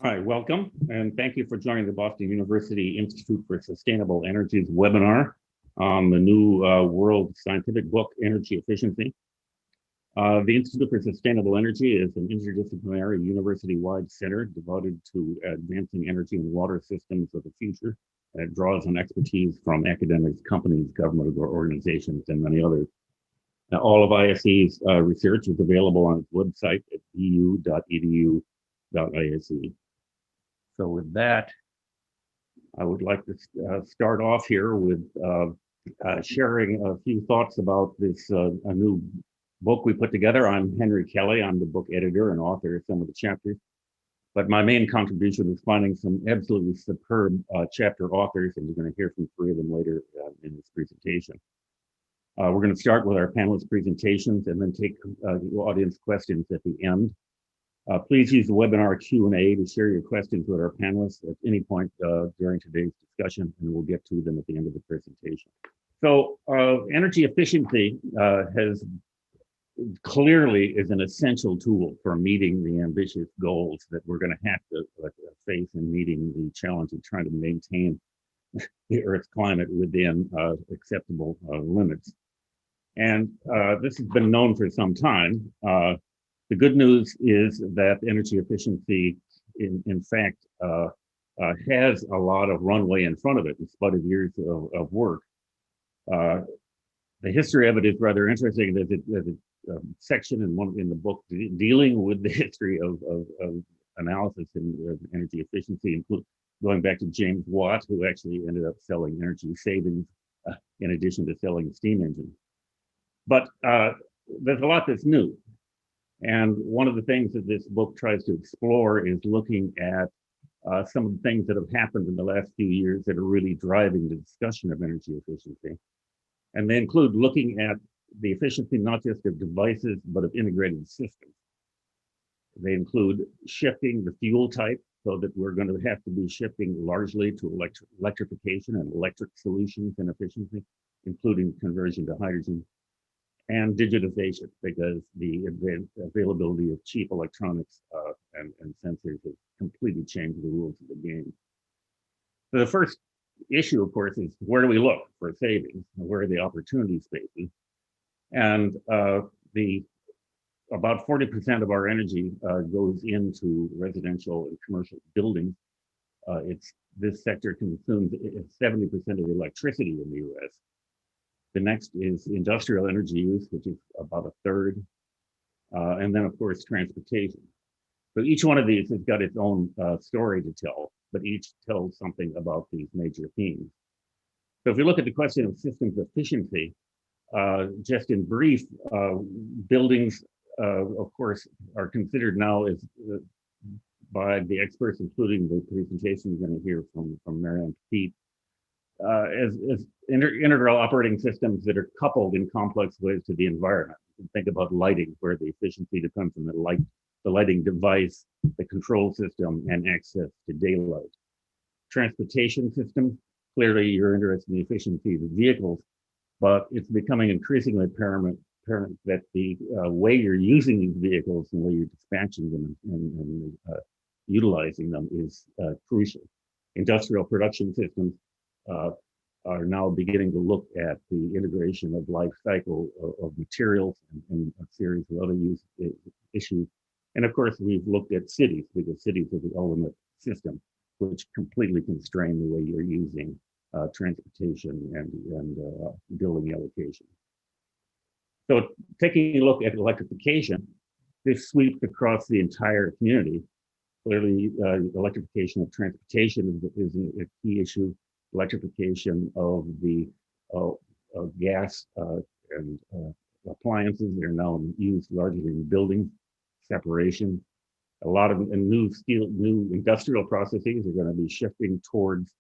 Hi, welcome, and thank you for joining the Boston University Institute for Sustainable Energy's webinar on the new world scientific book, Energy Efficiency. The Institute for Sustainable Energy is an interdisciplinary university-wide center devoted to advancing energy and water systems of the future. And it draws on expertise from academics, companies, government organizations, and many others. Now, all of ISE's research is available on its website at eu.edu.ise. So with that, I would like to start off here with sharing a few thoughts about this a new book we put together. I'm Henry Kelly. I'm the book editor and author of some of the chapters. But my main contribution is finding some absolutely superb chapter authors, and you're going to hear from three of them later in this presentation. We're going to start with our panelist presentations and then take audience questions at the end. Please use the webinar Q&A to share your questions with our panelists at any point during today's discussion, and we'll get to them at the end of the presentation. So energy efficiency clearly is an essential tool for meeting the ambitious goals that we're going to have to face in meeting the challenge of trying to maintain the Earth's climate within acceptable limits. And this has been known for some time. The good news is that energy efficiency, in fact, has a lot of runway in front of it in spite of years of work. The history of it is rather interesting. There's a section in the book dealing with the history of analysis in energy efficiency, including going back to James Watt, who actually ended up selling energy savings in addition to selling steam engines. But there's a lot that's new. And one of the things that this book tries to explore is looking at some of the things that have happened in the last few years that are really driving the discussion of energy efficiency. And they include looking at the efficiency not just of devices, but of integrated systems. They include shifting the fuel type so that we're going to have to be shifting largely to electrification and electric solutions and efficiency, including conversion to hydrogen. And digitization, because the availability of cheap electronics and sensors has completely changed the rules of the game. So the first issue, of course, is where do we look for savings? Where are the opportunity spaces? And about 40% of our energy goes into residential and commercial buildings. This sector consumes 70% of the electricity in the US. The next is industrial energy use, which is about a third. And then, of course, transportation. So each one of these has got its own story to tell, but each tells something about these major themes. So if we look at the question of systems efficiency, just in brief, buildings, of course, are considered now as by the experts, including the presentation you're going to hear from Marianne Petit, as integral operating systems that are coupled in complex ways to the environment. Think about lighting, where the efficiency depends on the lighting device, the control system, and access to daylight. Transportation systems, clearly you're interested in the efficiency of the vehicles, but it's becoming increasingly apparent that the way you're using these vehicles and the way you're dispatching them and utilizing them is crucial. Industrial production systems are now beginning to look at the integration of life cycle of materials and a series of other issues. And of course, we've looked at cities, because cities are the ultimate system, which completely constrain the way you're using transportation and building allocation. So taking a look at electrification, this sweeps across the entire community. Clearly, electrification of transportation is a key issue. Electrification of the gas and appliances that are now used largely in buildings, separation. A lot of new industrial processes are going to be shifting towards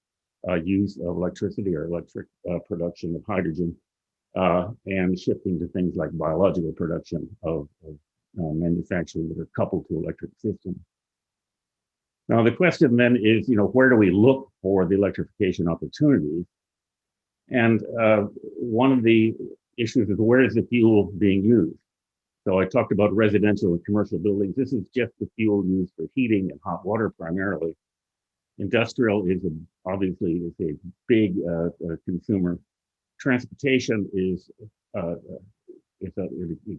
use of electricity or electric production of hydrogen, and shifting to things like biological production of manufacturing that are coupled to electric systems. Now, the question then is, where do we look for the electrification opportunities? And one of the issues is, where is the fuel being used? So I talked about residential and commercial buildings. This is just the fuel used for heating and hot water primarily. Industrial is obviously is a big consumer. Transportation is a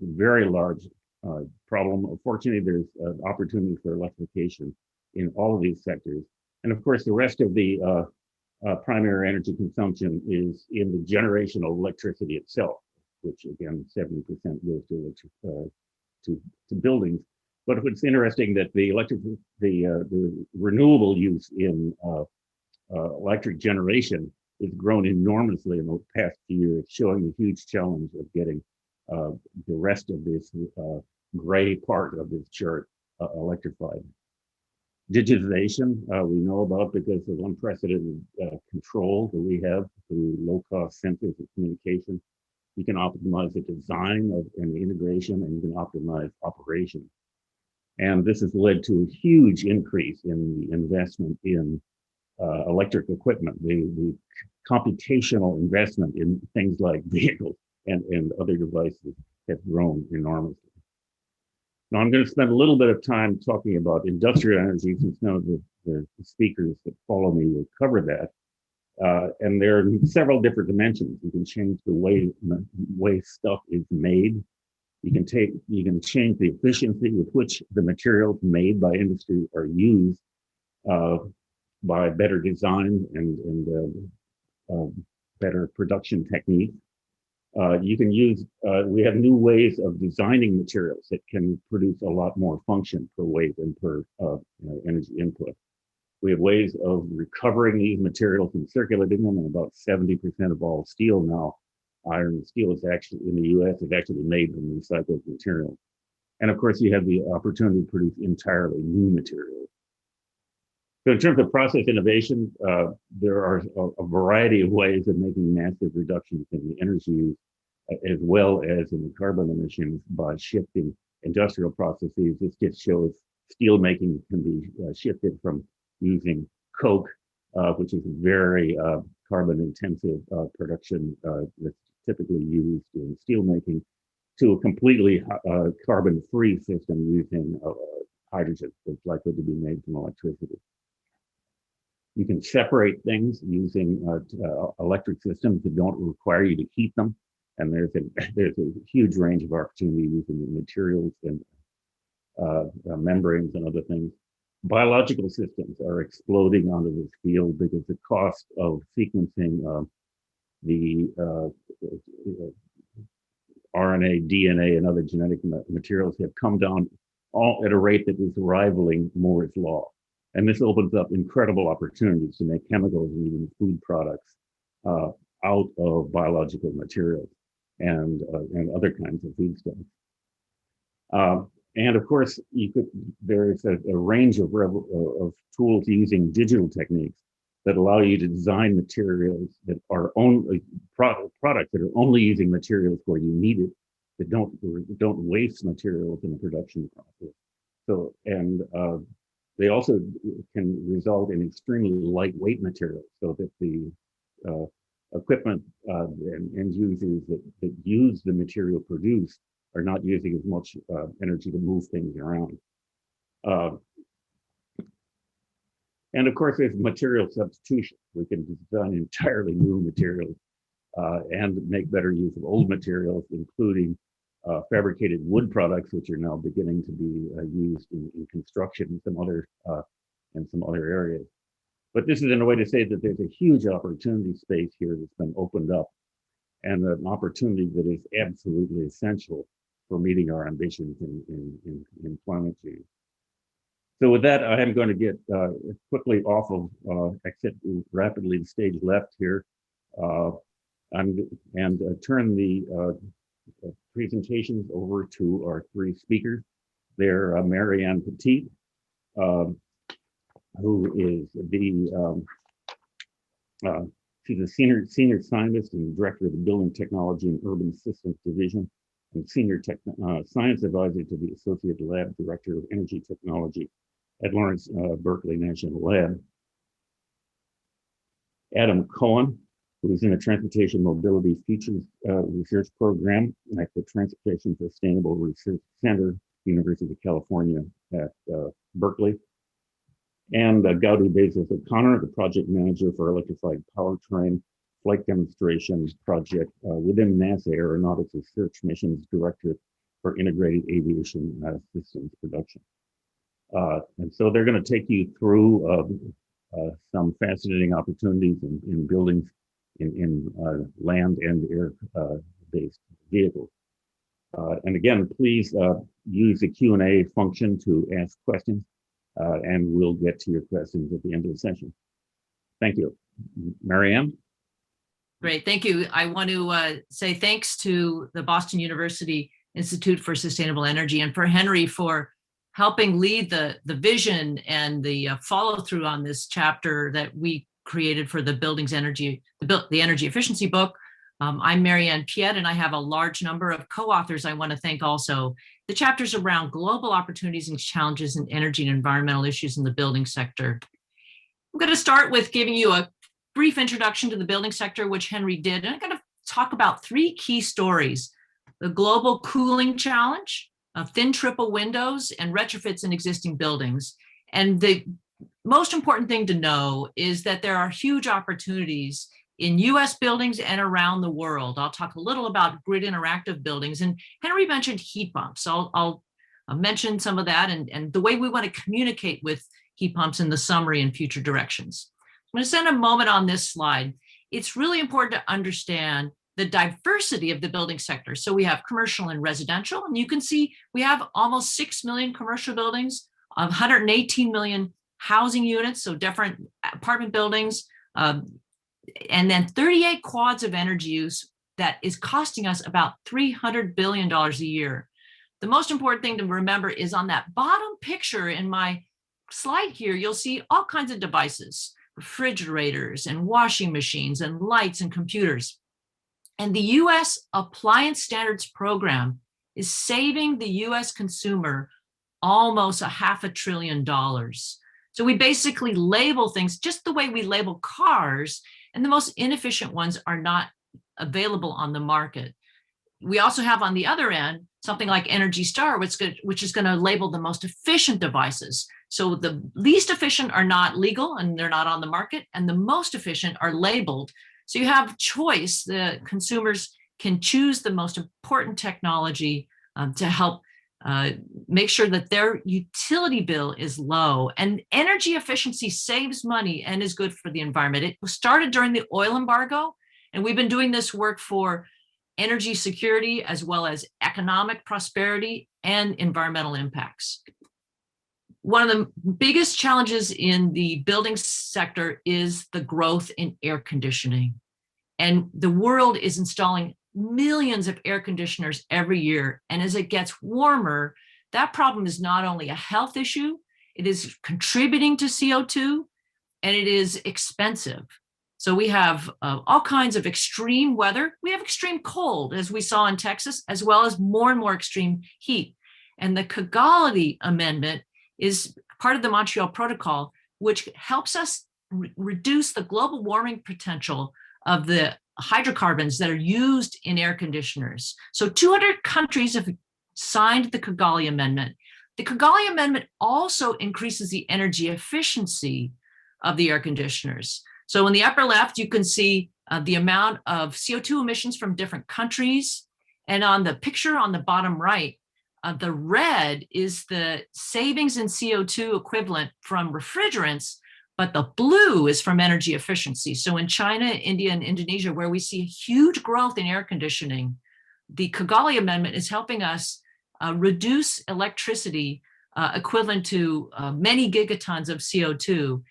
very large problem. Unfortunately, there's an opportunity for electrification in all of these sectors. And of course, the rest of the primary energy consumption is in the generation of electricity itself, which again, 70% goes to buildings. But it's interesting that the renewable use in electric generation has grown enormously in the past few years, showing the huge challenge of getting the rest of this gray part of this chart electrified. Digitalization, we know about because of unprecedented control that we have through low-cost sensors and communication. You can optimize the design and the integration, and you can optimize operation. And this has led to a huge increase in the investment in electric equipment, the computational investment in things like vehicles and other devices have grown enormously. Now I'm going to spend a little bit of time talking about industrial energy, since none of the speakers that follow me will cover that. And there are several different dimensions. You can change the way stuff is made. You can change the efficiency with which the materials made by industry are used by better design and better production techniques. You can use, we have new ways of designing materials that can produce a lot more function per weight and per energy input. We have ways of recovering these materials and circulating them, and about 70% of all steel now, iron and steel is actually, in the US, is actually made from recycled materials. And of course, you have the opportunity to produce entirely new materials. So in terms of process innovation, there are a variety of ways of making massive reductions in the energy use, as well as in the carbon emissions by shifting industrial processes. This just shows steel making can be shifted from using coke, which is a very carbon intensive production that's typically used in steel making, to a completely carbon free system using hydrogen that's likely to be made from electricity. You can separate things using electric systems that don't require you to heat them. And there's a huge range of opportunity using materials and membranes and other things. Biological systems are exploding onto this field because the cost of sequencing the RNA, DNA, and other genetic materials have come down all at a rate that is rivaling Moore's law. And this opens up incredible opportunities to make chemicals and even food products out of biological materials and other kinds of feedstocks. And of course, there is a range of tools using digital techniques that allow you to design materials that are only products that are only using materials where you need it, that don't waste materials in the production process. So, and they also can result in extremely lightweight materials, so that the equipment and end users that use the material produced are not using as much energy to move things around. And of course, there's material substitution. We can design entirely new materials and make better use of old materials, including fabricated wood products, which are now beginning to be used in construction and some other areas. But this is in a way to say that there's a huge opportunity space here that's been opened up, and an opportunity that is absolutely essential for meeting our ambitions in climate change. So with that, I am going to get quickly off of, exit rapidly the stage left here, and turn the presentations over to our three speakers. They're Marianne Petit, who is she's a senior scientist and director of the Building Technology and Urban Systems Division, and senior science advisor to the Associate Lab Director of Energy Technology at Lawrence Berkeley National Lab. Adam Cohen who's in the Transportation Mobility Futures Research Program at the Transportation Sustainable Research Center, University of California at Berkeley. And Gaudy Bezos-O'Connor, the project manager for Electrified Powertrain flight demonstration project within NASA Aeronautics Research Missions Directorate for Integrated Aviation Systems Production. And so they're going to take you through some fascinating opportunities in buildings in land and air-based vehicles. And again, please use the Q&A function to ask questions, and we'll get to your questions at the end of the session. Thank you. Marianne? Great, thank you. I want to say thanks to the Boston University Institute for Sustainable Energy and for Henry for helping lead the vision and the follow-through on this chapter that we created for the building's energy, the energy efficiency book. I'm Marianne Piet, and I have a large number of co-authors I want to thank also. The chapters around global opportunities and challenges in energy and environmental issues in the building sector. I'm going to start with giving you a brief introduction to the building sector, which Henry did, and I'm going to talk about three key stories: the global cooling challenge, thin triple windows, and retrofits in existing buildings. And the most important thing to know is that there are huge opportunities in US buildings and around the world. I'll talk a little about grid interactive buildings, and Henry mentioned heat pumps. I'll mention some of that and the way we want to communicate with heat pumps in the summary and future directions. I'm going to spend a moment on this slide. It's really important to understand the diversity of the building sector. So we have commercial and residential, and you can see we have almost 6 million commercial buildings, 118 million housing units, so different apartment buildings, and then 38 quads of energy use that is costing us about $300 billion a year. The most important thing to remember is on that bottom picture in my slide here, you'll see all kinds of devices, refrigerators and washing machines and lights and computers. And the US Appliance Standards Program is saving the US consumer almost $500 billion. So we basically label things just the way we label cars, and the most inefficient ones are not available on the market. We also have on the other end something like Energy Star, which is going to label the most efficient devices. So the least efficient are not legal and they're not on the market, and the most efficient are labeled. So you have choice. The consumers can choose the most important technology to help make sure that their utility bill is low. And energy efficiency saves money and is good for the environment. It was started during the oil embargo, and we've been doing this work for energy security as well as economic prosperity and environmental impacts. One of the biggest challenges in the building sector is the growth in air conditioning. And the world is installing millions of air conditioners every year. And as it gets warmer, that problem is not only a health issue, it is contributing to CO2, and it is expensive. So we have all kinds of extreme weather. We have extreme cold, as we saw in Texas, as well as more and more extreme heat. And the Gaudy Amendment is part of the Montreal Protocol, which helps us reduce the global warming potential of the hydrocarbons that are used in air conditioners. So 200 countries have signed the Gaudy Amendment. The Gaudy Amendment also increases the energy efficiency of the air conditioners. So in the upper left, you can see the amount of CO2 emissions from different countries. And on the picture on the bottom right, the red is the savings in CO2 equivalent from refrigerants, but the blue is from energy efficiency. So in China, India, and Indonesia, where we see huge growth in air conditioning, the Gaudy Amendment is helping us reduce electricity equivalent to many gigatons of CO2.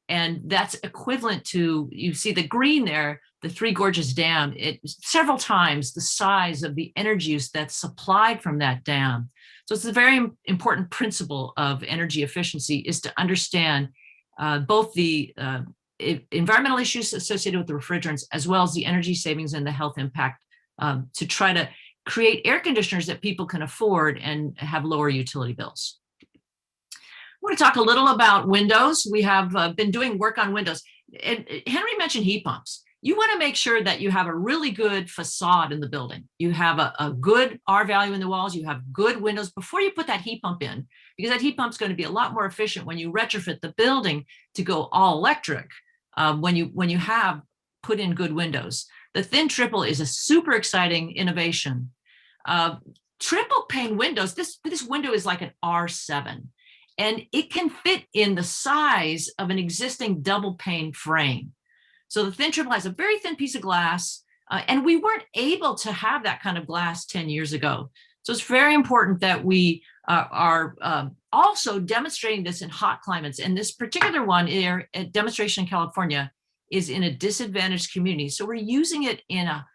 And that's equivalent to, you see the green there, the Three Gorges Dam, it's several times the size of the energy use that's supplied from that dam. So it's a very important principle of energy efficiency, is to understand both the environmental issues associated with the refrigerants, as well as the energy savings and the health impact, to try to create air conditioners that people can afford and have lower utility bills. I want to talk a little about windows. We have been doing work on windows. And Henry mentioned heat pumps. you want to make sure that you have a really good facade in the building. You have a good R value in the walls, you have good windows before you put that heat pump in, because that heat pump is going to be a lot more efficient when you retrofit the building to go all electric, when you have put in good windows. The thin triple is a super exciting innovation. Triple pane windows, this window is like an R7, and it can fit in the size of an existing double pane frame. So the thin triple has a very thin piece of glass, and we weren't able to have that kind of glass 10 years ago. So it's very important that we are also demonstrating this in hot climates. And this particular one, a demonstration in California, is in a disadvantaged community. So we're using it in a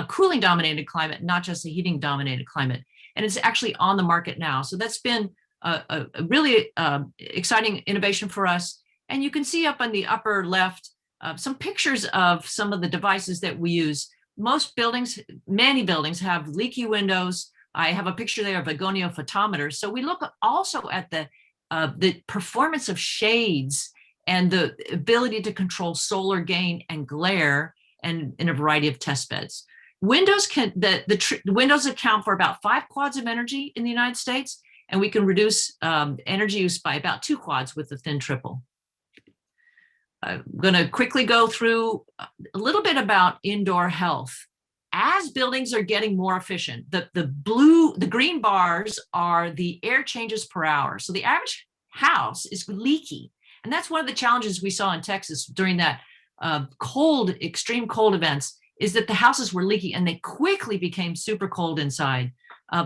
cooling dominated climate, not just a heating dominated climate. And it's actually on the market now. So that's been a really exciting innovation for us. And you can see up on the upper left, some pictures of some of the devices that we use. Most buildings, many buildings have leaky windows. I have a picture there of a goniophotometer. So we look also at the performance of shades and the ability to control solar gain and glare, and in a variety of test beds. Windows windows account for about 5 quads of energy in the United States, and we can reduce energy use by about 2 quads with the thin triple. I'm going to quickly go through a little bit about indoor health. As buildings are getting more efficient, the green bars are the air changes per hour. So the average house is leaky. And that's one of the challenges we saw in Texas during that extreme cold events, is that the houses were leaky and they quickly became super cold inside.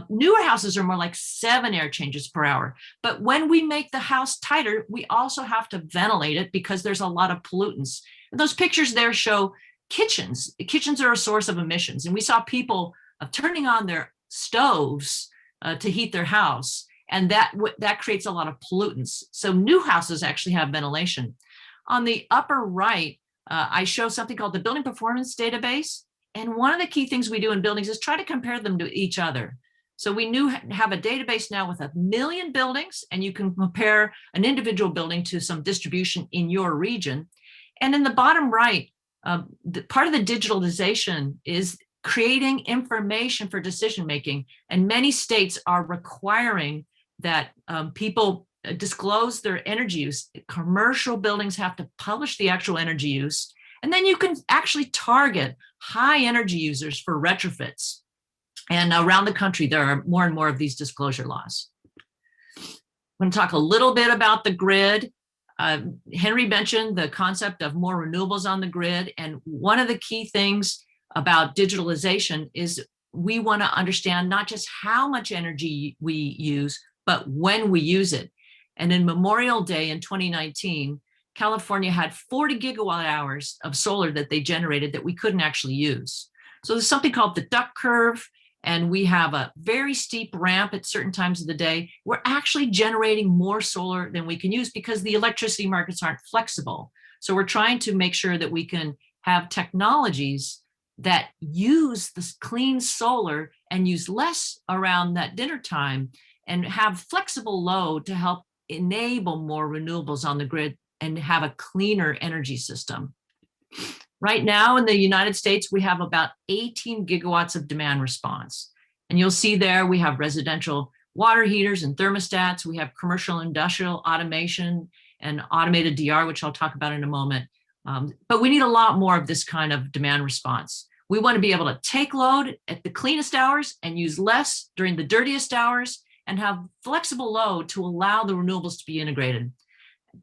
Newer houses are more like 7 air changes per hour. But when we make the house tighter, we also have to ventilate it because there's a lot of pollutants. And those pictures there show kitchens. Kitchens are a source of emissions. And we saw people turning on their stoves to heat their house. And that creates a lot of pollutants. So new houses actually have ventilation. On the upper right, I show something called the Building Performance Database. And one of the key things we do in buildings is try to compare them to each other. So we have a database now with 1 million buildings, and you can compare an individual building to some distribution in your region. And in the bottom right, part of the digitalization is creating information for decision-making. And many states are requiring that people disclose their energy use. Commercial buildings have to publish the actual energy use. And then you can actually target high energy users for retrofits. And around the country, there are more and more of these disclosure laws. I'm going to talk a little bit about the grid. Henry mentioned the concept of more renewables on the grid. And one of the key things about digitalization is we want to understand not just how much energy we use, but when we use it. And in Memorial Day in 2019, California had 40 gigawatt hours of solar that they generated that we couldn't actually use. So there's something called the duck curve, and we have a very steep ramp at certain times of the day. We're actually generating more solar than we can use because the electricity markets aren't flexible. So we're trying to make sure that we can have technologies that use this clean solar and use less around that dinner time and have flexible load to help enable more renewables on the grid and have a cleaner energy system. Right now in the United States, we have about 18 gigawatts of demand response. And you'll see there we have residential water heaters and thermostats. We have commercial industrial automation and automated DR, which I'll talk about in a moment. But we need a lot more of this kind of demand response. We want to be able to take load at the cleanest hours and use less during the dirtiest hours and have flexible load to allow the renewables to be integrated.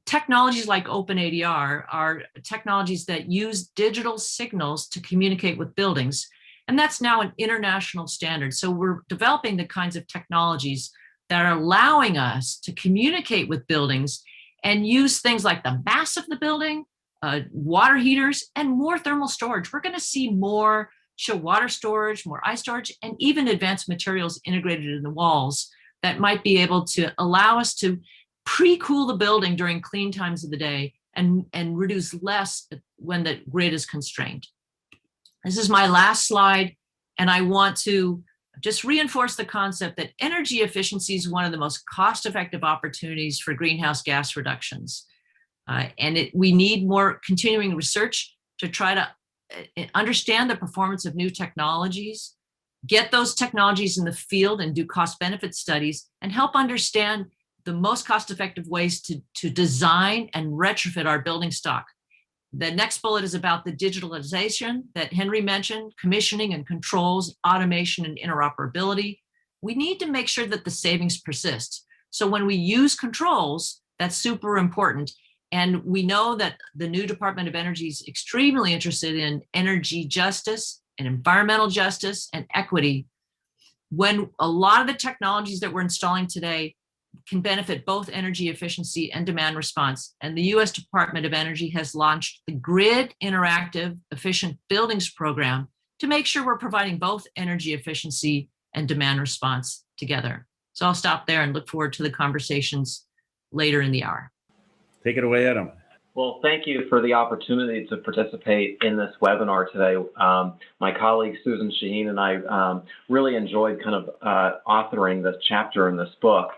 Technologies like OpenADR are technologies that use digital signals to communicate with buildings. And that's now an international standard. So we're developing the kinds of technologies that are allowing us to communicate with buildings and use things like the mass of the building, water heaters, and more thermal storage. We're going to see more chill water storage, more ice storage, and even advanced materials integrated in the walls that might be able to allow us to pre-cool the building during clean times of the day and reduce less when the grid is constrained. This is my last slide, and I want to just reinforce the concept that energy efficiency is one of the most cost-effective opportunities for greenhouse gas reductions. We need more continuing research to try to understand the performance of new technologies, get those technologies in the field and do cost benefit studies, and help understand the most cost-effective ways to design and retrofit our building stock. The next bullet is about the digitalization that Henry mentioned, commissioning and controls, automation and interoperability. We need to make sure that the savings persist. So when we use controls, that's super important. And we know that the new Department of Energy is extremely interested in energy justice and environmental justice and equity. When a lot of the technologies that we're installing today can benefit both energy efficiency and demand response. And the US Department of Energy has launched the Grid Interactive Efficient Buildings Program to make sure we're providing both energy efficiency and demand response together. So I'll stop there and look forward to the conversations later in the hour. Take it away, Adam. Well, thank you for the opportunity to participate in this webinar today. My colleague Susan Shaheen and I really enjoyed kind of authoring this chapter in this book.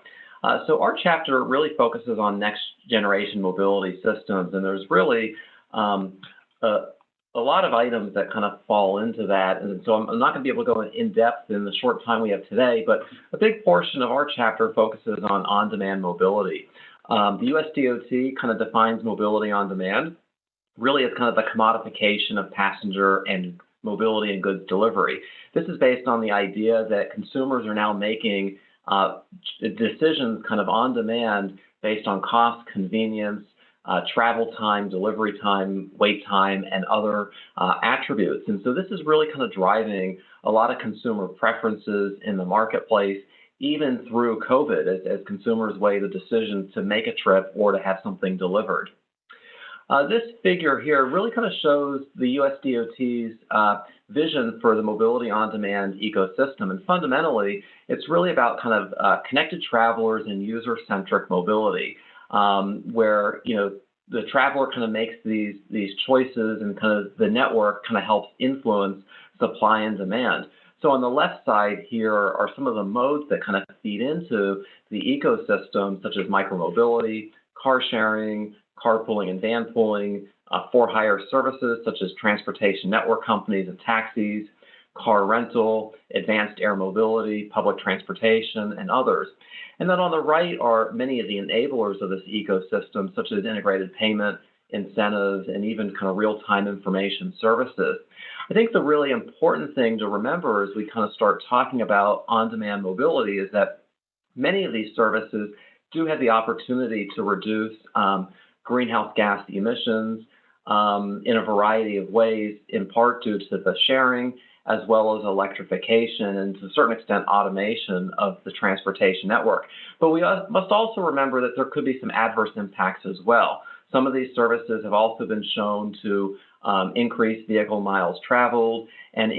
So our chapter really focuses on next generation mobility systems, and there's really a lot of items that kind of fall into that. And so I'm not going to be able to go in depth in the short time we have today, but a big portion of our chapter focuses on on-demand mobility. The US DOT kind of defines mobility on demand really as kind of the commodification of passenger and mobility and goods delivery. This is based on the idea that consumers are now making decisions kind of on demand based on cost, convenience, travel time, delivery time, wait time, and other attributes. And so this is really kind of driving a lot of consumer preferences in the marketplace, even through COVID, as consumers weigh the decision to make a trip or to have something delivered. This figure here really kind of shows the US DOT's vision for the mobility on-demand ecosystem. And fundamentally, it's really about kind of connected travelers and user-centric mobility, where the traveler kind of makes these choices, and kind of the network kind of helps influence supply and demand. So on the left side here are some of the modes that kind of feed into the ecosystem, such as micromobility, car sharing, carpooling and van pooling, for-hire services such as transportation network companies and taxis, car rental, advanced air mobility, public transportation, and others. And then on the right are many of the enablers of this ecosystem, such as integrated payment, incentives, and even kind of real-time information services. I think the really important thing to remember as we kind of start talking about on-demand mobility is that many of these services do have the opportunity to reduce greenhouse gas emissions in a variety of ways, in part due to the sharing, as well as electrification and to a certain extent automation of the transportation network. But we must also remember that there could be some adverse impacts as well. Some of these services have also been shown to increase vehicle miles traveled and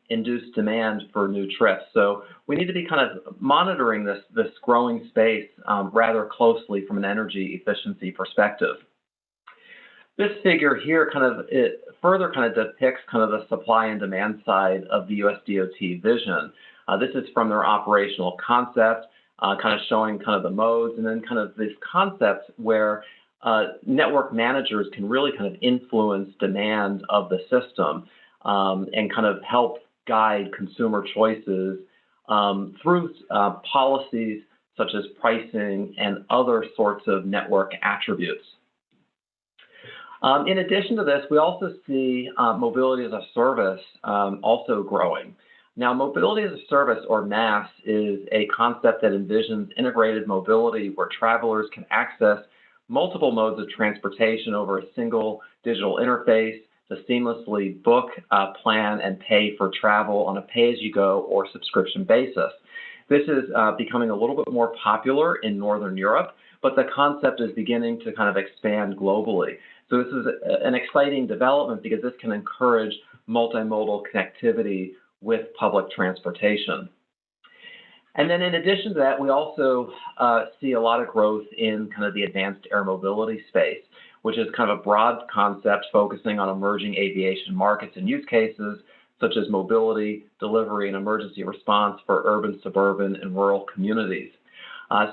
induce demand for new trips. So we need to be kind of monitoring this growing space rather closely from an energy efficiency perspective. This figure here further depicts kind of the supply and demand side of the US DOT vision. This is from their operational concept, kind of showing kind of the modes, and then kind of this concept where network managers can really kind of influence demand of the system and kind of help guide consumer choices through policies such as pricing and other sorts of network attributes. In addition to this, we also see mobility as a service also growing. Now, mobility as a service, or MaaS, is a concept that envisions integrated mobility where travelers can access multiple modes of transportation over a single digital interface to seamlessly book, plan, and pay for travel on a pay-as-you-go or subscription basis. This is becoming a little bit more popular in Northern Europe, but the concept is beginning to kind of expand globally. So this is an exciting development because this can encourage multimodal connectivity with public transportation. And then in addition to that, we also see a lot of growth in kind of the advanced air mobility space, which is kind of a broad concept focusing on emerging aviation markets and use cases such as mobility, delivery, and emergency response for urban, suburban, and rural communities.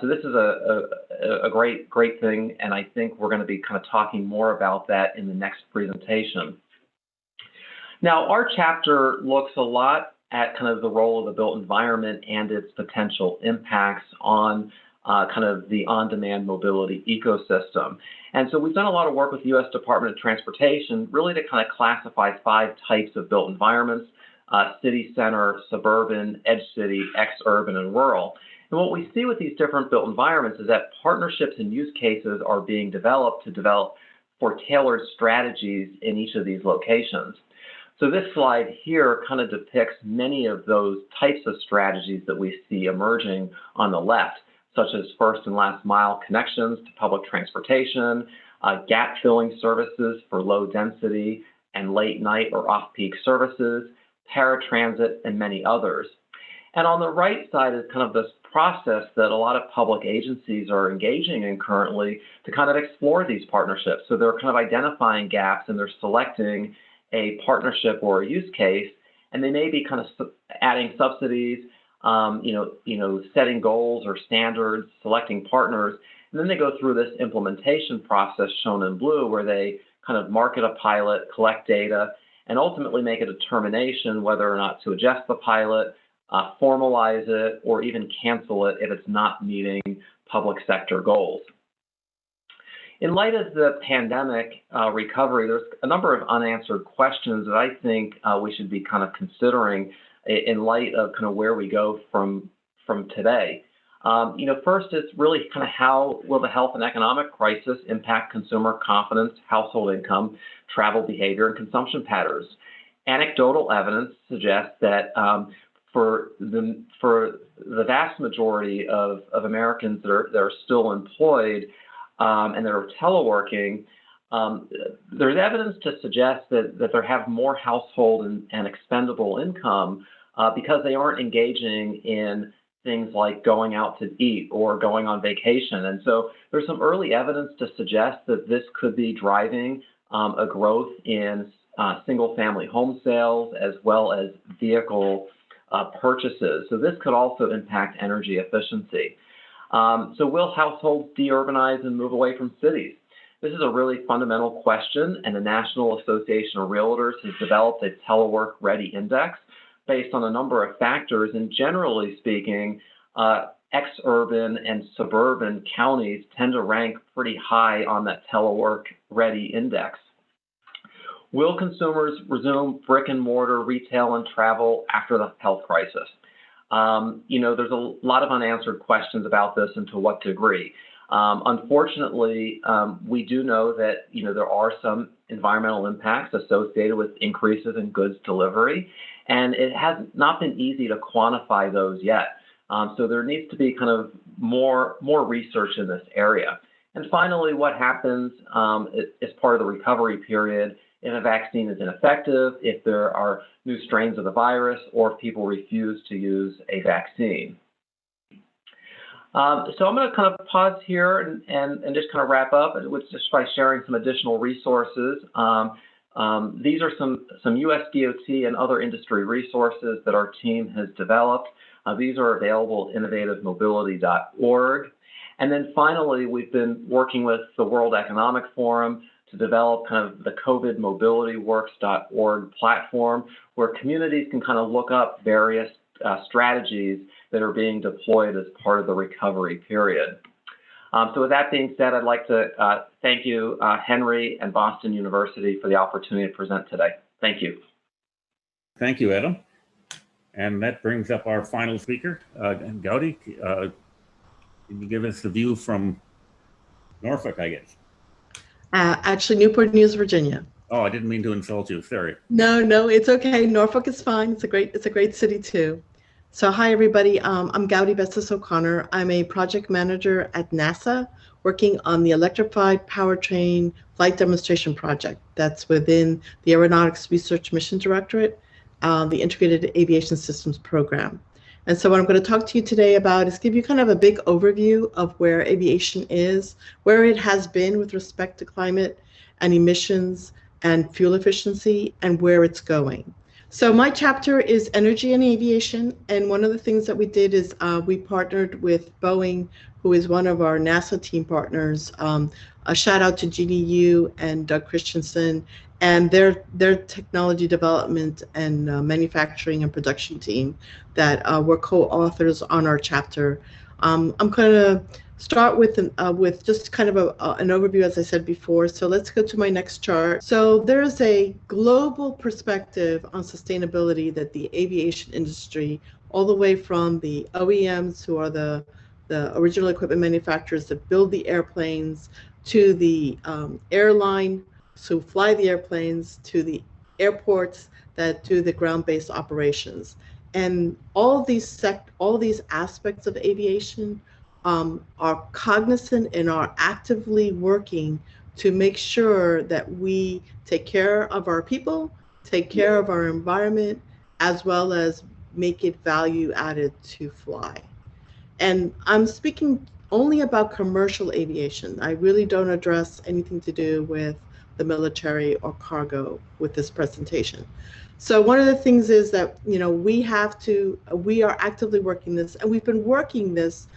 So this is a great thing, and I think we're going to be kind of talking more about that in the next presentation. Now, our chapter looks a lot at kind of the role of the built environment and its potential impacts on kind of the on-demand mobility ecosystem. And so we've done a lot of work with the U.S. Department of Transportation really to kind of classify 5 types of built environments: city center, suburban, edge city, ex-urban, and rural. And what we see with these different built environments is that partnerships and use cases are being developed for tailored strategies in each of these locations. So this slide here kind of depicts many of those types of strategies that we see emerging on the left, such as first and last mile connections to public transportation, gap filling services for low density and late night or off-peak services, paratransit, and many others. And on the right side is kind of this process that a lot of public agencies are engaging in currently to kind of explore these partnerships. So they're kind of identifying gaps and they're selecting a partnership or a use case, and they may be kind of adding subsidies, setting goals or standards, selecting partners, and then they go through this implementation process shown in blue where they kind of market a pilot, collect data, and ultimately make a determination whether or not to adjust the pilot, formalize it, or even cancel it if it's not meeting public sector goals. In light of the pandemic recovery, there's a number of unanswered questions that I think we should be kind of considering in light of kind of where we go from today. First, it's really kind of how will the health and economic crisis impact consumer confidence, household income, travel behavior, and consumption patterns. Anecdotal evidence suggests that for the vast majority of Americans that are still employed and that are teleworking, there's evidence to suggest that they have more household and expendable income because they aren't engaging in things like going out to eat or going on vacation. And so there's some early evidence to suggest that this could be driving a growth in single-family home sales as well as vehicle purchases. So this could also impact energy efficiency. So will households de-urbanize and move away from cities? This is a really fundamental question, and the National Association of Realtors has developed a telework ready index based on a number of factors, and generally speaking, ex-urban and suburban counties tend to rank pretty high on that telework ready index. Will consumers resume brick and mortar retail and travel after the health crisis? There's a lot of unanswered questions about this and to what degree. Unfortunately, we do know that, there are some environmental impacts associated with increases in goods delivery, and it has not been easy to quantify those yet. So there needs to be kind of more research in this area. And finally, what happens as part of the recovery period if a vaccine is ineffective, if there are new strains of the virus, or if people refuse to use a vaccine. So I'm going to kind of pause here and just kind of wrap up just by sharing some additional resources. These are some US DOT and other industry resources that our team has developed. These are available at innovativemobility.org. And then finally, we've been working with the World Economic Forum to develop kind of the COVIDmobilityworks.org platform where communities can kind of look up various strategies that are being deployed as part of the recovery period. So with that being said, I'd like to thank you, Henry and Boston University, for the opportunity to present today. Thank you. Thank you, Adam. And that brings up our final speaker, Gaudy. Can you give us the view from Norfolk, I guess? Actually, Newport News, Virginia. Oh, I didn't mean to insult you. Sorry. No, it's okay. Norfolk is fine. It's a great city too. So hi everybody. I'm Gaudy Bezos-O'Connor. I'm a project manager at NASA, working on the Electrified Powertrain flight demonstration project. That's within the Aeronautics Research Mission Directorate, the Integrated Aviation Systems program. And so what I'm going to talk to you today about is give you kind of a big overview of where aviation is, where it has been with respect to climate and emissions and fuel efficiency, and where it's going. So my chapter is energy and aviation, and one of the things that we did is we partnered with Boeing, who is one of our NASA team partners. A shout out to Jeannie Yu and Doug Christensen and their technology development and manufacturing and production team that were co-authors on our chapter. I'm going to start with just kind of an overview, as I said before. So let's go to my next chart. So there's a global perspective on sustainability that the aviation industry, all the way from the OEMs, who are the original equipment manufacturers that build the airplanes, to the airline who fly the airplanes, to the airports that do the ground-based operations. And all these aspects of aviation are cognizant and are actively working to make sure that we take care of our people, take care of our environment, as well as make it value added to fly. And I'm speaking only about commercial aviation. I really don't address anything to do with the military or cargo with this presentation. So one of the things is that, we are actively working this, and we've been working this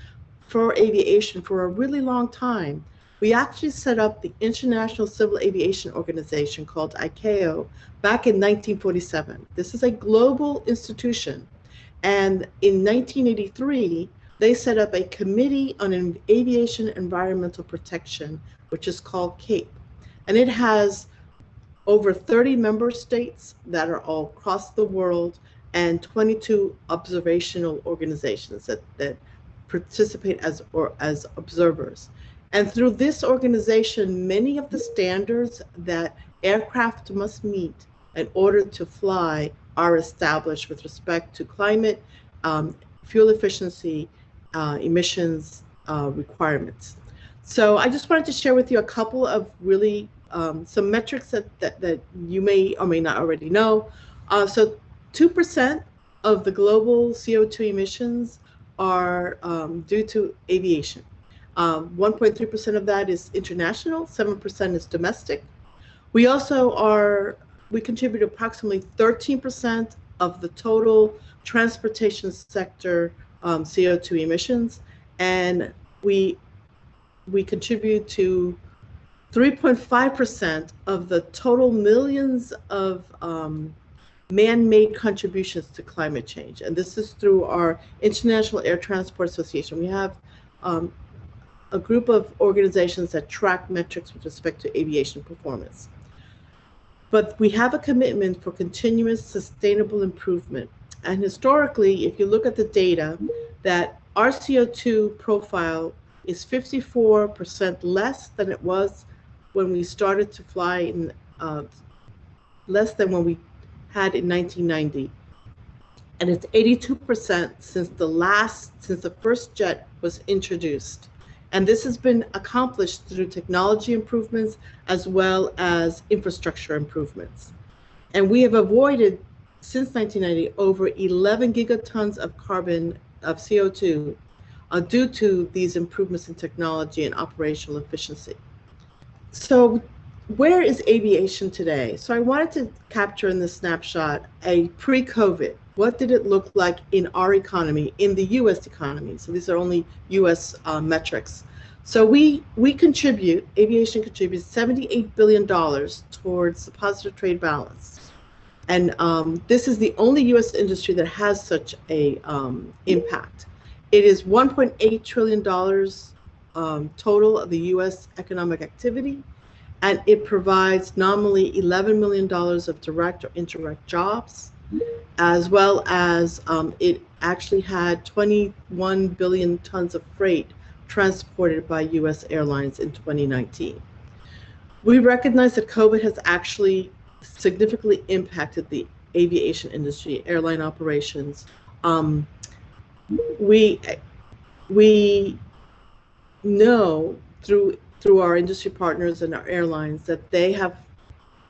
for aviation for a really long time. We actually set up the International Civil Aviation Organization, called ICAO, back in 1947. This is a global institution. And in 1983, they set up a Committee on Aviation Environmental Protection, which is called CAPE. And it has over 30 member states that are all across the world, and 22 observational organizations that participate as observers. And through this organization, many of the standards that aircraft must meet in order to fly are established with respect to climate, fuel efficiency, emissions requirements. So I just wanted to share with you a couple of really some metrics that you may or may not already know. So 2% of the global CO2 emissions are due to aviation. 1.3% of that is international, 7% is domestic. We contribute approximately 13% of the total transportation sector CO2 emissions, and we contribute to 3.5% of the total millions of man-made contributions to climate change. And this is through our International Air Transport Association. We have a group of organizations that track metrics with respect to aviation performance. But we have a commitment for continuous sustainable improvement. And historically, if you look at the data, that our CO2 profile is 54% less than it was when we started to fly, in less than when we had in 1990. And it's 82% since the first jet was introduced. And this has been accomplished through technology improvements as well as infrastructure improvements. And we have avoided, since 1990, over 11 gigatons of CO2 due to these improvements in technology and operational efficiency. So where is aviation today? So I wanted to capture in this snapshot a pre-COVID. What did it look like in our economy, in the US economy? So these are only US metrics. So aviation contributes $78 billion towards the positive trade balance. And this is the only US industry that has such a impact. It is $1.8 trillion total of the US economic activity, and it provides nominally $11 million of direct or indirect jobs, as well as it actually had 21 billion tons of freight transported by US airlines in 2019. We recognize that COVID has actually significantly impacted the aviation industry, airline operations. We know through our industry partners and our airlines that they have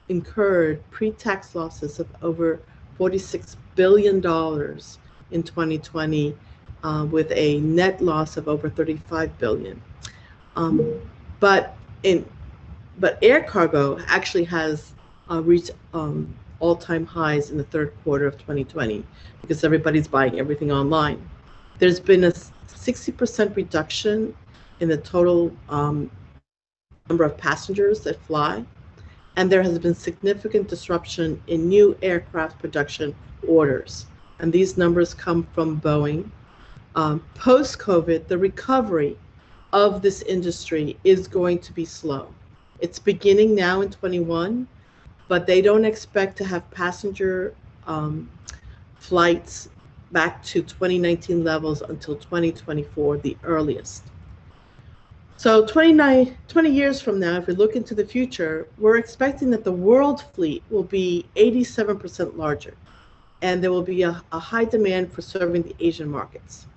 incurred pre-tax losses of over $46 billion in 2020, with a net loss of over $35 billion. But air cargo actually has reached all-time highs in the third quarter of 2020 because everybody's buying everything online. There's been a 60% reduction in the total number of passengers that fly. and there has been significant disruption in new aircraft production orders. And these numbers come from Boeing. Post-COVID, the recovery of this industry is going to be slow. It's beginning now in 21, but they don't expect to have passenger flights back to 2019 levels until 2024, the earliest. So 20 years from now, if we look into the future, we're expecting that the world fleet will be 87% larger, and there will be a high demand for serving the Asian markets.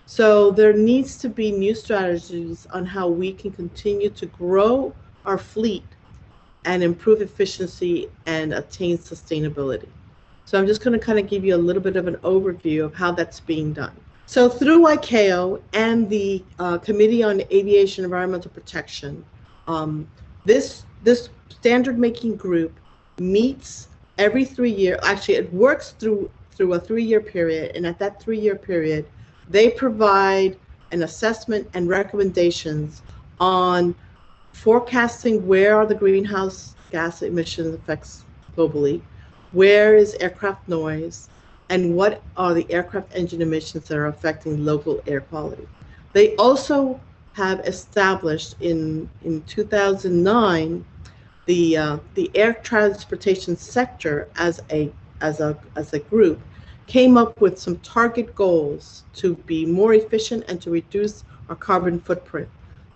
So there needs to be new strategies on how we can continue to grow our fleet and improve efficiency and attain sustainability. So I'm just going to kind of give you a little bit of an overview of how that's being done. So through ICAO and the Committee on Aviation Environmental Protection, this standard making group meets every 3 years. Actually, it works through a 3-year period, and at that 3-year period, they provide an assessment and recommendations on forecasting where are the greenhouse gas emission effects globally, where is aircraft noise, and what are the aircraft engine emissions that are affecting local air quality. They also have established in 2009 the air transportation sector as a group came up with some target goals to be more efficient and to reduce our carbon footprint.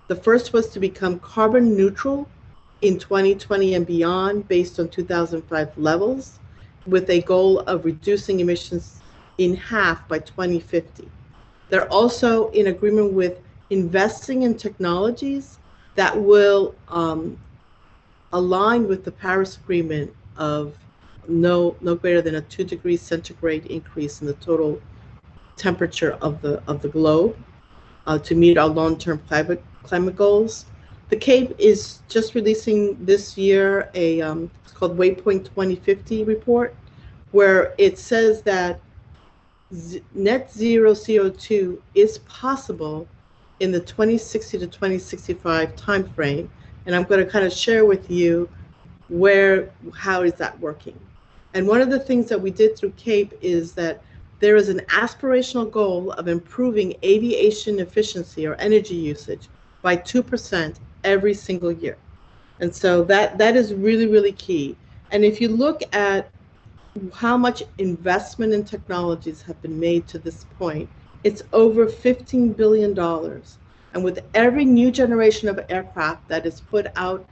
The first was to become carbon neutral in 2020 and beyond based on 2005 levels, with a goal of reducing emissions in half by 2050. They're also in agreement with investing in technologies that will align with the Paris Agreement of no greater than a 2 degrees centigrade increase in the total temperature of the globe to meet our long-term climate goals. The CAPE is just releasing this year it's called Waypoint 2050 report, where it says that net zero CO2 is possible in the 2060 to 2065 timeframe, and I'm going to kind of share with you how is that working. And one of the things that we did through CAPE is that there is an aspirational goal of improving aviation efficiency or energy usage by 2% every single year. And so that is really, really key. And if you look at how much investment in technologies have been made to this point, it's over $15 billion. And with every new generation of aircraft that is put out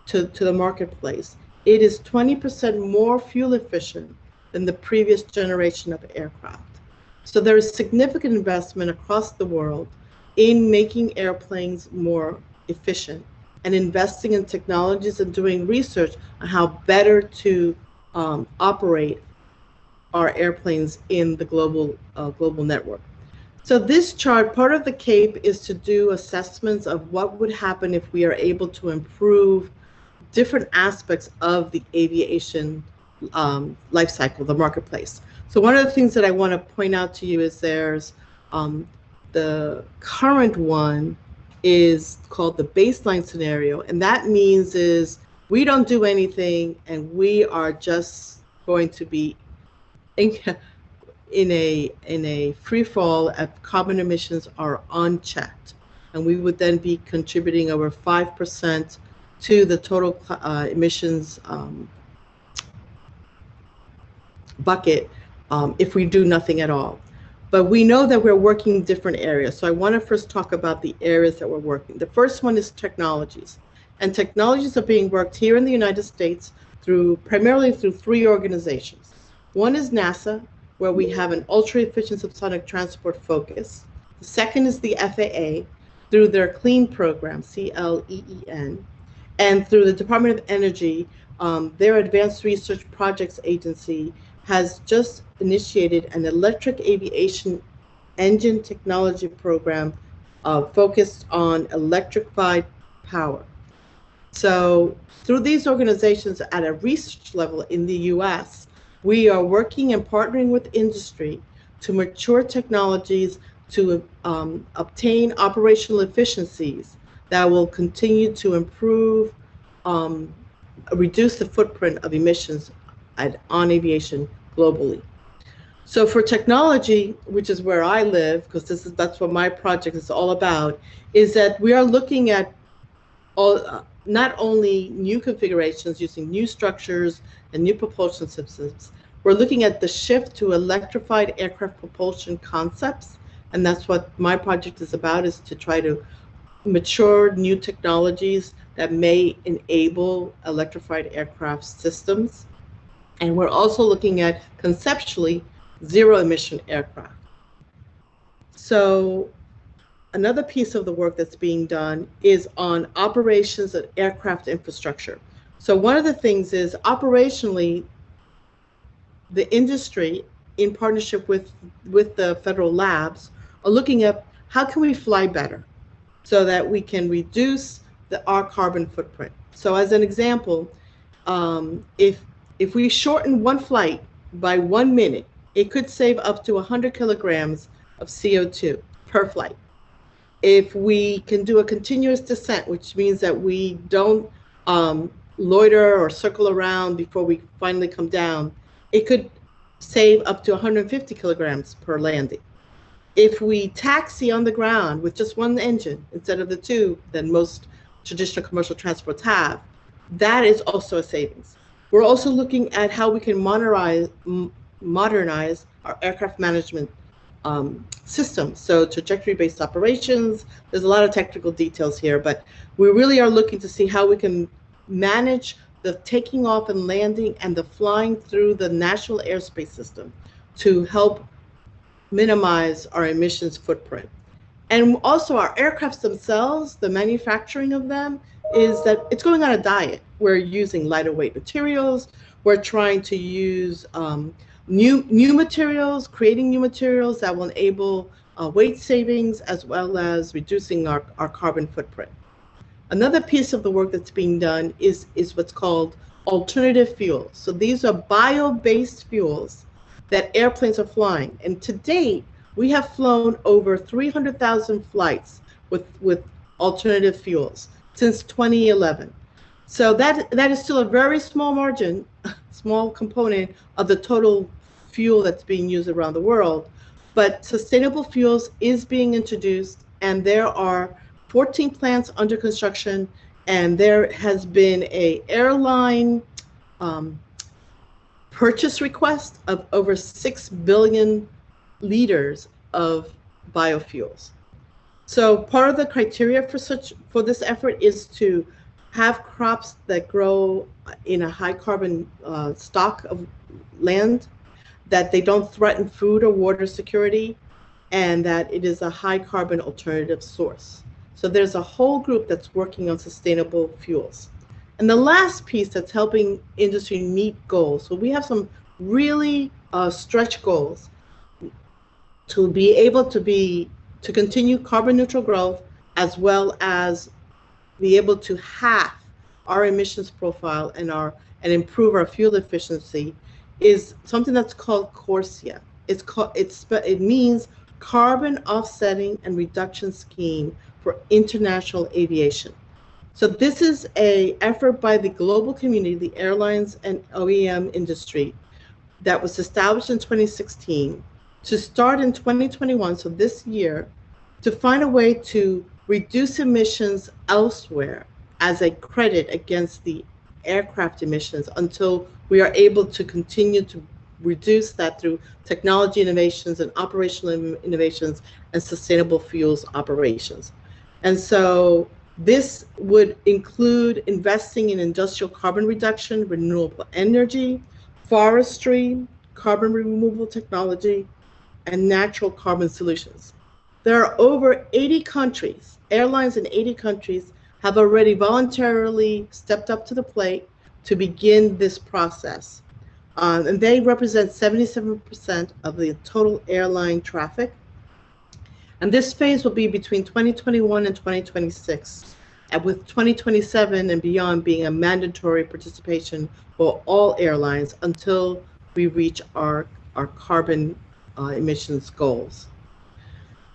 to the marketplace, it is 20% more fuel efficient than the previous generation of aircraft. So there is significant investment across the world in making airplanes more efficient and investing in technologies and doing research on how better to operate our airplanes in the global network. So this chart, part of the CAPE is to do assessments of what would happen if we are able to improve different aspects of the aviation life cycle, the marketplace. So one of the things that I want to point out to you is there's the current one is called the baseline scenario, and that means is we don't do anything and we are just going to be in a free fall if carbon emissions are unchecked, and we would then be contributing over 5% to the total emissions bucket if we do nothing at all. But we know that we're working in different areas. So I want to first talk about the areas that we're working. The first one is technologies. And technologies are being worked here in the United States primarily through 3 organizations. One is NASA, where we have an ultra-efficient subsonic transport focus. The second is the FAA through their CLEAN program, CLEEN, and through the Department of Energy, their Advanced Research Projects Agency has just initiated an electric aviation engine technology program focused on electrified power. So through these organizations at a research level in the US, we are working and partnering with industry to mature technologies to obtain operational efficiencies that will continue to improve reduce the footprint of emissions on aviation globally. So for technology, which is where I live, because that's what my project is all about, is that we are looking at not only new configurations using new structures and new propulsion systems, we're looking at the shift to electrified aircraft propulsion concepts, and that's what my project is about, is to try to mature new technologies that may enable electrified aircraft systems. And we're also looking at, conceptually, zero-emission aircraft. So another piece of the work that's being done is on operations of aircraft infrastructure. So one of the things is, operationally, the industry, in partnership with the federal labs, are looking at how can we fly better so that we can reduce our carbon footprint. So as an example, if we shorten one flight by 1 minute, it could save up to 100 kilograms of CO2 per flight. If we can do a continuous descent, which means that we don't loiter or circle around before we finally come down, it could save up to 150 kilograms per landing. If we taxi on the ground with just one engine instead of the two that most traditional commercial transports have, that is also a savings. We're also looking at how we can modernize our aircraft management system. So trajectory-based operations, there's a lot of technical details here, but we really are looking to see how we can manage the taking off and landing and the flying through the national airspace system to help minimize our emissions footprint. And also our aircrafts themselves, the manufacturing of them, is that it's going on a diet. We're using lighter weight materials. We're trying to use new materials, creating new materials that will enable weight savings as well as reducing our carbon footprint. Another piece of the work that's being done is what's called alternative fuels. So these are bio-based fuels that airplanes are flying. And to date, we have flown over 300,000 flights with alternative fuels since 2011. So that is still a very small margin, small component of the total fuel that's being used around the world. But sustainable fuels is being introduced, and there are 14 plants under construction, and there has been an airline purchase request of over 6 billion liters of biofuels. So part of the criteria for this effort is to have crops that grow in a high carbon stock of land, that they don't threaten food or water security, and that it is a high carbon alternative source. So there's a whole group that's working on sustainable fuels. And the last piece that's helping industry meet goals, so we have some really stretch goals to be able to continue carbon neutral growth, as well as be able to halve our emissions profile and improve our fuel efficiency, is something that's called CORSIA. It means Carbon Offsetting and Reduction Scheme for International Aviation. So this is an effort by the global community, the airlines and OEM industry, that was established in 2016 to start in 2021, so this year, to find a way to reduce emissions elsewhere as a credit against the aircraft emissions until we are able to continue to reduce that through technology innovations and operational innovations and sustainable fuels operations. And so this would include investing in industrial carbon reduction, renewable energy, forestry, carbon removal technology, and natural carbon solutions. There are over 80 countries, airlines in 80 countries have already voluntarily stepped up to the plate to begin this process. And they represent 77% of the total airline traffic. And this phase will be between 2021 and 2026, and with 2027 and beyond being a mandatory participation for all airlines until we reach our carbon emissions goals.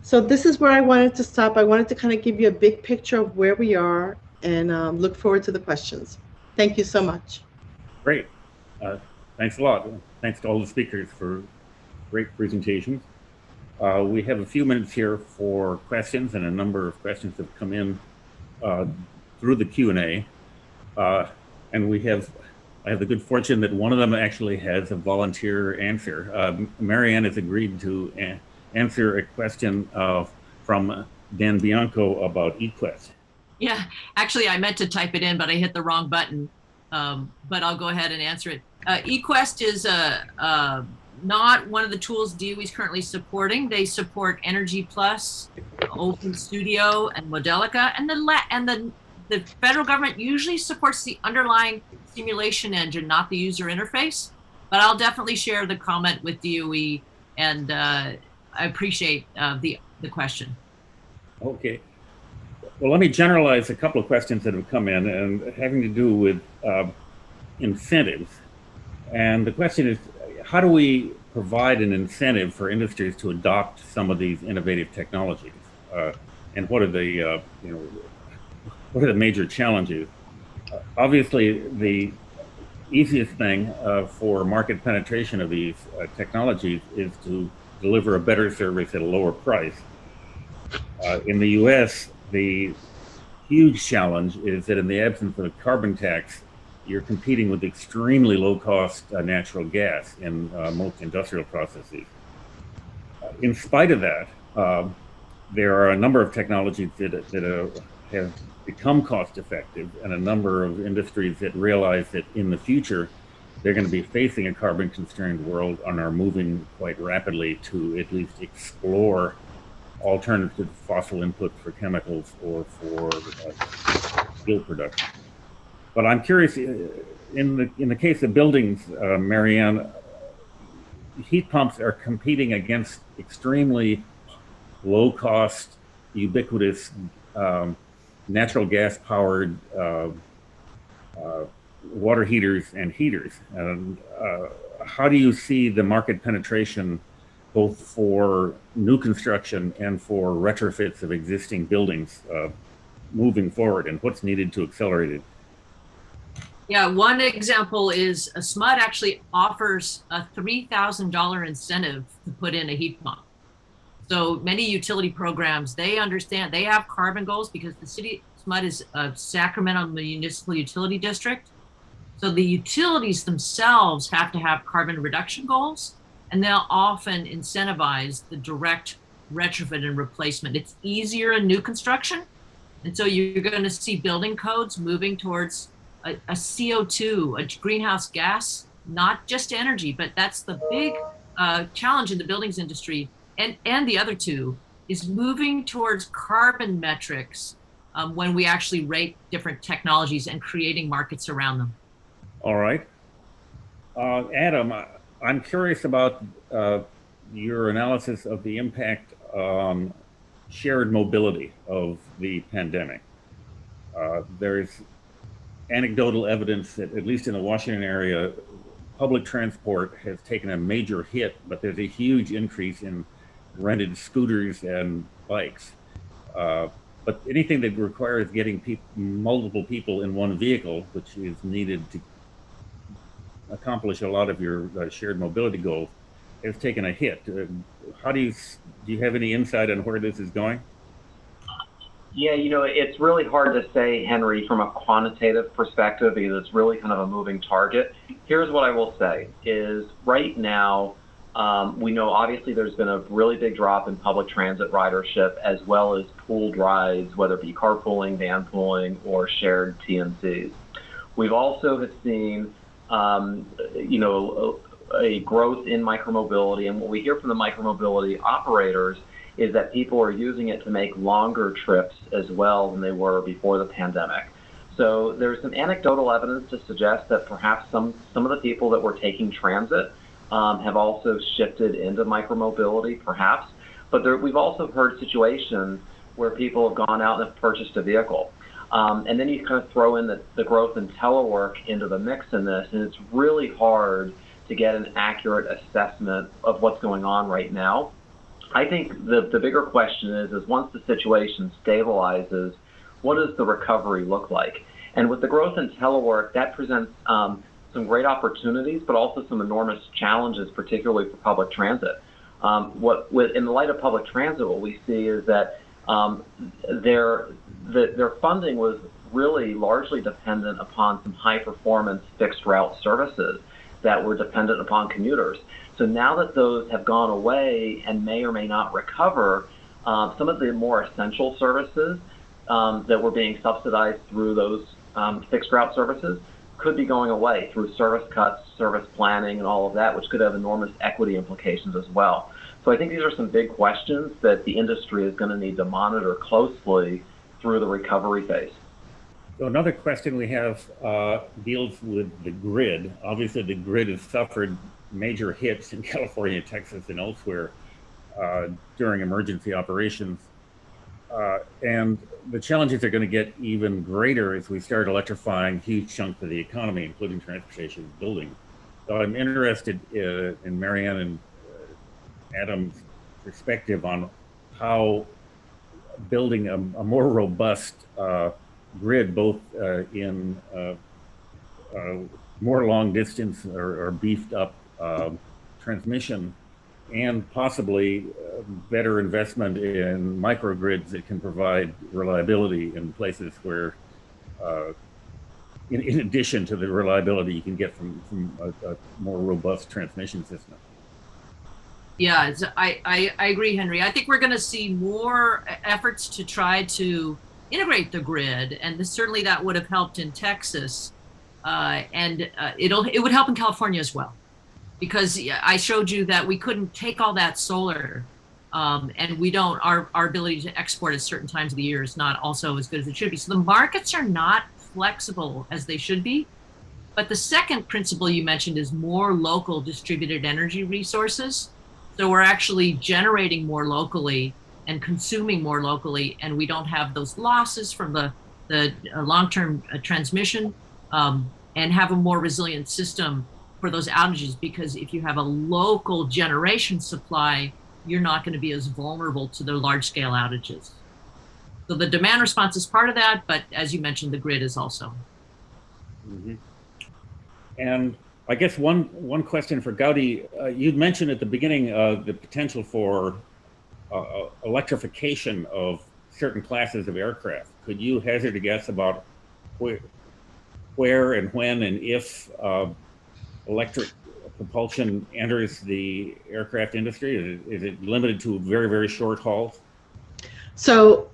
So this is where I wanted to stop. I wanted to kind of give you a big picture of where we are, and look forward to the questions. Thank you so much. Great. Thanks a lot. Thanks to all the speakers for great presentations. We have a few minutes here for questions, and a number of questions have come in through the Q&A. And I have the good fortune that one of them actually has a volunteer answer. Marianne has agreed to answer a question from Dan Bianco about eQuest. Yeah, actually, I meant to type it in, but I hit the wrong button. But I'll go ahead and answer it. eQuest is not one of the tools DOE is currently supporting. They support Energy Plus, Open Studio, and Modelica, and the federal government usually supports the underlying simulation engine, not the user interface. But I'll definitely share the comment with DOE, and I appreciate the question. Okay. Well, let me generalize a couple of questions that have come in and having to do with incentives. And the question is, how do we provide an incentive for industries to adopt some of these innovative technologies? And what are the, what are the major challenges? Obviously, the easiest thing for market penetration of these technologies is to deliver a better service at a lower price. In the US, the huge challenge is that in the absence of a carbon tax, you're competing with extremely low-cost natural gas in most industrial processes. In spite of that, there are a number of technologies that have become cost-effective, and a number of industries that realize that in the future, they're going to be facing a carbon-constrained world and are moving quite rapidly to at least explore alternative fossil inputs for chemicals or for steel production. But I'm curious, in the case of buildings, Marianne, heat pumps are competing against extremely low-cost, ubiquitous natural gas-powered water heaters and heaters. And how do you see the market penetration both for new construction and for retrofits of existing buildings moving forward, and what's needed to accelerate it? Yeah, one example is SMUD actually offers a $3,000 incentive to put in a heat pump. So many utility programs, they understand they have carbon goals because the city, SMUD is a Sacramento Municipal Utility District. So the utilities themselves have to have carbon reduction goals, and they'll often incentivize the direct retrofit and replacement. It's easier in new construction. And so you're going to see building codes moving towards a CO2, a greenhouse gas, not just energy, but that's the big challenge in the buildings industry. And the other two is moving towards carbon metrics when we actually rate different technologies and creating markets around them. All right. Adam, I'm curious about your analysis of the impact on shared mobility of the pandemic. There's anecdotal evidence that, at least in the Washington area, public transport has taken a major hit, but there's a huge increase in rented scooters and bikes. But anything that requires getting multiple people in one vehicle, which is needed to accomplish a lot of your shared mobility goals, has taken a hit. How do you have any insight on where this is going? Yeah, it's really hard to say, Henry, from a quantitative perspective, because it's really kind of a moving target. Here's what I will say is right now, we know obviously there's been a really big drop in public transit ridership, as well as pooled rides, whether it be carpooling, van pooling, or shared TNCs. We've also have seen a growth in micromobility, and what we hear from the micromobility operators is that people are using it to make longer trips as well than they were before the pandemic. So there's some anecdotal evidence to suggest that perhaps some of the people that were taking transit have also shifted into micromobility, perhaps. But we've also heard situations where people have gone out and have purchased a vehicle. And then you kind of throw in the growth in telework into the mix in this, and it's really hard to get an accurate assessment of what's going on right now. I think the bigger question is once the situation stabilizes, what does the recovery look like? And with the growth in telework, that presents some great opportunities, but also some enormous challenges, particularly for public transit. In the light of public transit, what we see is that their funding was really largely dependent upon some high-performance fixed route services that were dependent upon commuters. So now that those have gone away and may or may not recover, some of the more essential services that were being subsidized through those fixed route services could be going away through service cuts, service planning, and all of that, which could have enormous equity implications as well. So I think these are some big questions that the industry is going to need to monitor closely through the recovery phase. So another question we have deals with the grid. Obviously, the grid has suffered major hits in California, Texas, and elsewhere during emergency operations. And the challenges are going to get even greater as we start electrifying huge chunks of the economy, including transportation and building. So I'm interested in Marianne and Adam's perspective on how building a more robust grid, both in more long distance or beefed up transmission, and possibly better investment in microgrids that can provide reliability in places where, in addition to the reliability you can get from a more robust transmission system. Yeah, I agree, Henry. I think we're going to see more efforts to try to integrate the grid, and certainly that would have helped in Texas, and it would help in California as well, because I showed you that we couldn't take all that solar, and we don't. Our ability to export at certain times of the year is not also as good as it should be. So the markets are not flexible as they should be. But the second principle you mentioned is more local distributed energy resources. So we're actually generating more locally and consuming more locally, and we don't have those losses from the long-term transmission, and have a more resilient system for those outages, because if you have a local generation supply, you're not going to be as vulnerable to the large-scale outages. So the demand response is part of that, but as you mentioned, the grid is also. Mm-hmm. And I guess one question for Gaudy, you'd mentioned at the beginning the potential for electrification of certain classes of aircraft. Could you hazard a guess about where and when and if electric propulsion enters the aircraft industry? Is it limited to very, very short hauls? So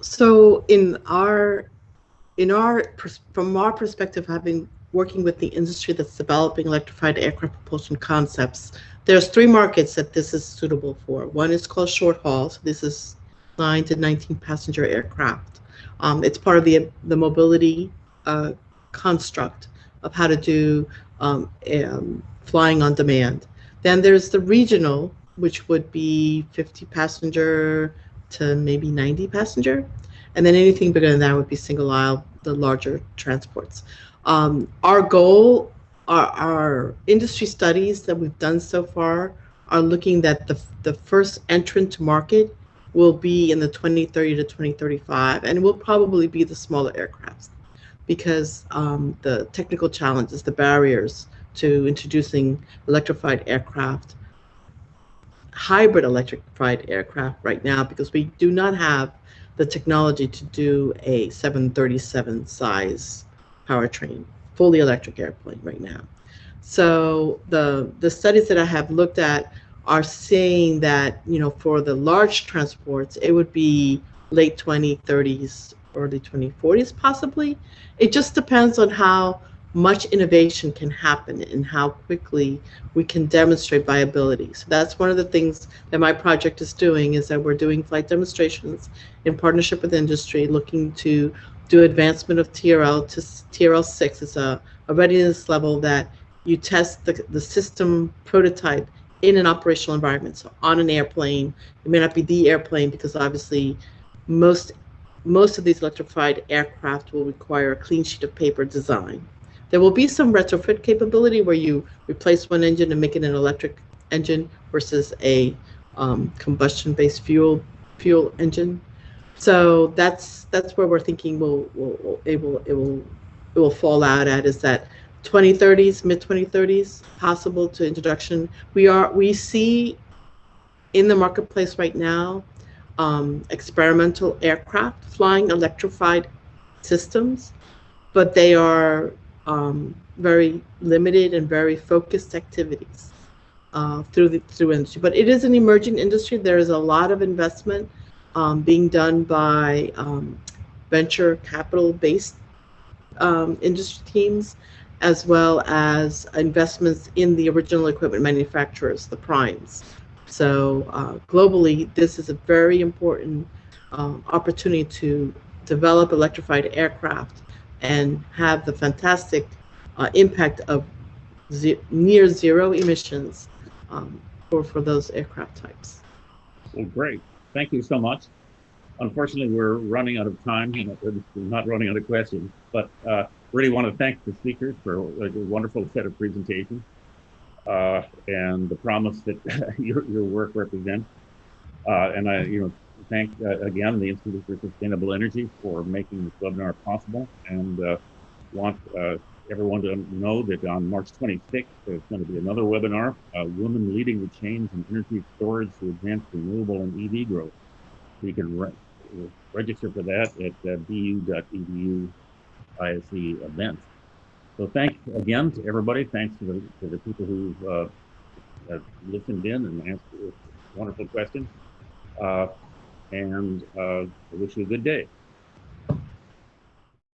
from our perspective, having working with the industry that's developing electrified aircraft propulsion concepts, there's three markets that this is suitable for. One is called short haul. So this is 9 to 19 passenger aircraft. It's part of the mobility construct of how to do flying on demand. Then there's the regional, which would be 50 passenger to maybe 90 passenger. And then anything bigger than that would be single aisle, the larger transports. Our goal, our industry studies that we've done so far are looking that the first entrant to market will be in the 2030 to 2035, and will probably be the smaller aircrafts, because the technical challenges, the barriers to introducing electrified aircraft, hybrid electrified aircraft right now, because we do not have the technology to do a 737 size powertrain, fully electric airplane right now. So the studies that I have looked at are saying that, for the large transports, it would be late 2030s, early 2040s possibly. It just depends on how much innovation can happen and how quickly we can demonstrate viability. So that's one of the things that my project is doing, is that we're doing flight demonstrations in partnership with industry, looking to do advancement of TRL to TRL6. It's a readiness level that you test the system prototype in an operational environment. So on an airplane, it may not be the airplane, because obviously most of these electrified aircraft will require a clean sheet of paper design. There will be some retrofit capability where you replace one engine and make it an electric engine versus a combustion-based fuel engine. So that's where we're thinking it will it will fall out at is that 2030s, mid 2030s, possible to introduction. We see in the marketplace right now experimental aircraft flying electrified systems, but they are very limited and very focused activities through industry. But it is an emerging industry. There is a lot of investment being done by venture capital-based industry teams, as well as investments in the original equipment manufacturers, the primes. So globally, this is a very important opportunity to develop electrified aircraft and have the fantastic impact of near zero emissions for those aircraft types. Well, great. Thank you so much. Unfortunately, we're running out of time, we're not running out of questions, but really want to thank the speakers for a wonderful set of presentations and the promise that your work represents. And I thank again the Institute for Sustainable Energy for making this webinar possible, and want everyone to know that on March 26th, there's going to be another webinar, Women Leading the Change in Energy Storage to Advance Renewable and EV Growth. So you can register for that at bu.edu ISE events. So thanks again to everybody. Thanks to the people who've listened in and asked wonderful questions. And I wish you a good day.